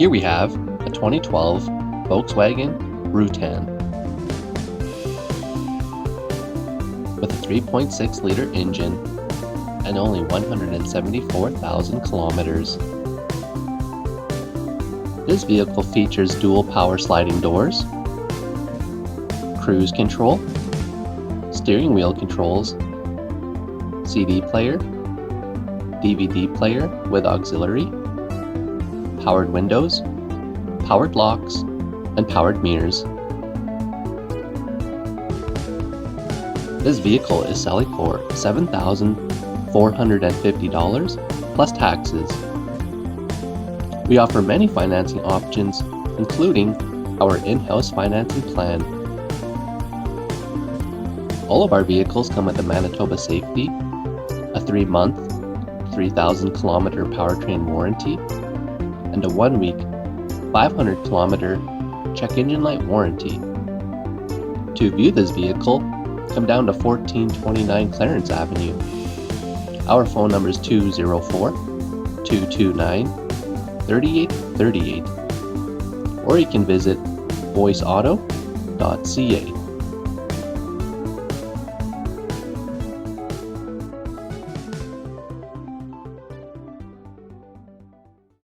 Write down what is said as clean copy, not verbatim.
Here we have a 2012 Volkswagen Routan with a 3.6-liter engine and only 174,000 kilometers. This vehicle features dual power sliding doors, cruise control, steering wheel controls, CD player, DVD player with auxiliary, powered windows, powered locks, and powered mirrors. This vehicle is selling for $7,450 plus taxes. We offer many financing options, including our in-house financing plan. All of our vehicles come with a Manitoba Safety, a 3-month, 3,000-kilometer powertrain warranty, and a 1-week, 500-kilometer check engine light warranty. To view this vehicle, come down to 1429 Clarence Avenue. Our phone number is 204-229-3838, or you can visit voiceauto.ca.